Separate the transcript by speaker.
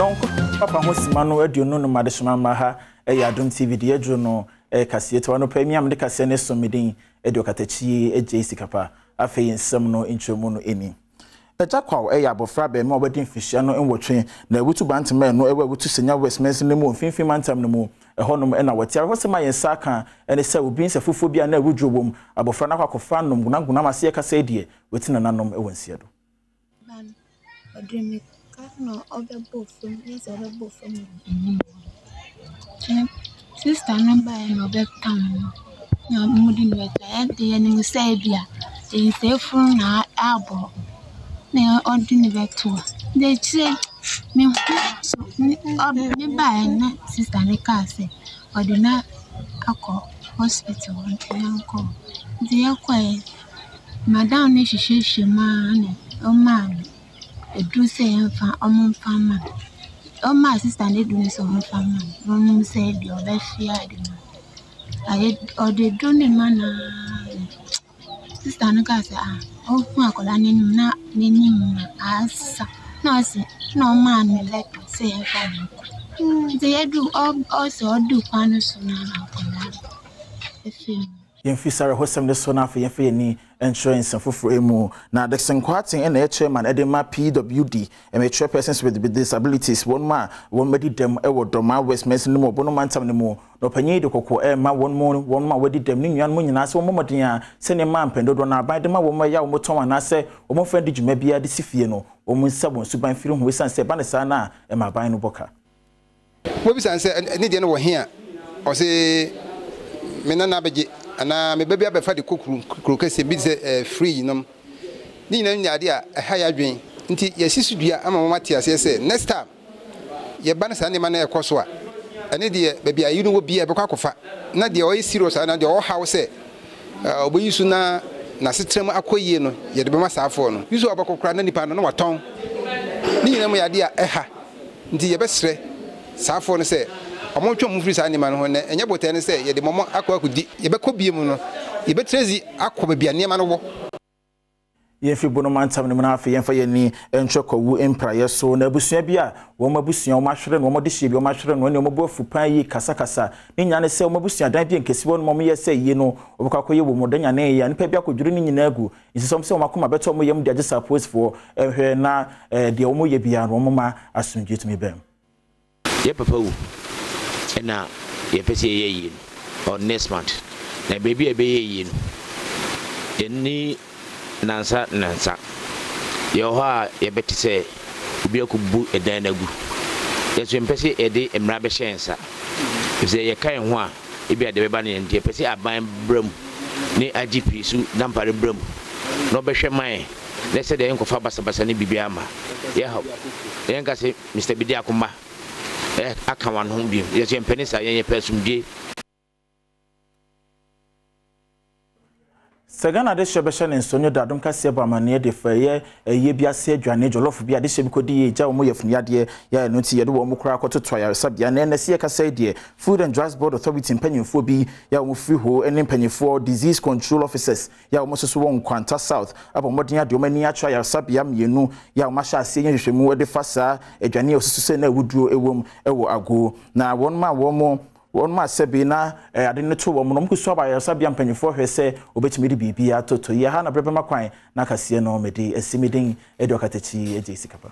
Speaker 1: no papa ho sima no aduonu no madeshima maha Adom TV de adru no Kasiebo Tau At no de kase ne somedin okatachi eje kapa afei nsem no ntwemu no eni Ejakwaw abofra be ma obedin fihia no enwotwe na ewutu bantema no ewutu senya Westminster no mu mfimfim mantam no mu ehonom na watia hosema yensa kan ene se obi nse fufu bia na ewudwobom abofra na kwakofa nom gunaguna mase kasa edie wetina nanom ewonsia do
Speaker 2: ban odremi no obebo from yes obebo from sister number no be town no mudi no eta de ene say bia e say from na abo na odini beto de che me so me ba na sister ne ka say odina akọ hospital nko de akọ madam ne hihihie ma na o ma edu say enfa omfa ma o ma sister ne du ne so omfa ma no say de o be fia de aye o de do ne ma na sister ne ka say o fu akola ne na ne ni asa no say no man me let say enfa de edu o so do kwanu so na akola efi
Speaker 1: Yemfisare hosem ne so na afa yemfe ni insurance foforo emu na the Kwatin and chairman Edema PWD mature persons with disabilities one medi dem ewo doma Westminster no bono mantam ne mu no panyi de kokko ma one ma wedi dem ni nwan mo nyina se wo moden a se ne ma mpendodo na aban de ma wo ma ya wo ton ana se wo mo friend djuma bia de sifie no wo mo nsabon suban firi ho wesan se ba ne sa na e ma aban no boka
Speaker 3: wo bi san se ne de no wo he a o se mena na beje ana me baby abefa de kokuru kase bi se free nom ni nyina nya ade a ha ya dwen nti ye sisudua ama mama tia se next time ye ba na sa ne ma na ekoso a ene de baby ayi no wo bi e be kwakofa na de o serious na de o hawo se oboyisu na setrem akoyie no ye de be ma saafo no yusu obakokra na nipa no na waton ni nyina mu ya ade a ha nti ye be sre saafo no se omo twom mfiri sa anima no ho na enye bote ne se ye de momo akodi ye be kobie mu no ye be trezi akoba bia ne ma no wo
Speaker 1: ye fi bono mantam ne na afa ye fa ye ni enchokowu empire so na abusua bia wo mabusua wo mahwere no wo de hye bia wo mahwere no ne wo boafu pan yi kasakasa ni nya ne se wo mabusua dan bia nkesi wo no mo ye se yi no obakakoye wo modanya ne ya nipa bia kodwuru ni nyina agu nsisom se wo makoma beto mo yem de age support for ehwe na de wo mo ye bia no mo ma asundwe tumi bem
Speaker 4: ye papa wu na ye pese ye yi on next month na baby e be ye yi no eni nansa ye ho a ye beti se obi akubu edan na gu ye so mpese e de emra be hyensa se ye kan ho a e bia de be ba ne ye pese aban bram ni IGP su nampare bram no be hwe man le se de enkofa basabasa ne bibia ma ye ha ye nka se Mr. Bidi akoma akawan ho bi ye chempeni sa ye pesumdie
Speaker 1: Sagana de shebesha ne nsonyo da Adom Kasiebo amane de faye ye biase adwane jollof bia de shebi kodi ye ja wo ye funu ade ya no ti ye de wo mo kura akototo ya sabia na se ye kasa de Food and Drugs Board Authority mpanyimfo bi ya wo free ho ene mpanyimfo disease control officers ya wo soso won kwanta south abo modin ade o mani atwa ya sabia mienu ya wo masha ase ye hwehwemu de fasa adwane ososo se na wuduro ewom ewo ago na won ma wo mo one ma sebi na ade ne to wo mo kuso ba ya sabia mpanyifo hwe se obetimi de bibia toto ye ha na brebe makwan na kase no mede asimidin edokatachi eje sikapa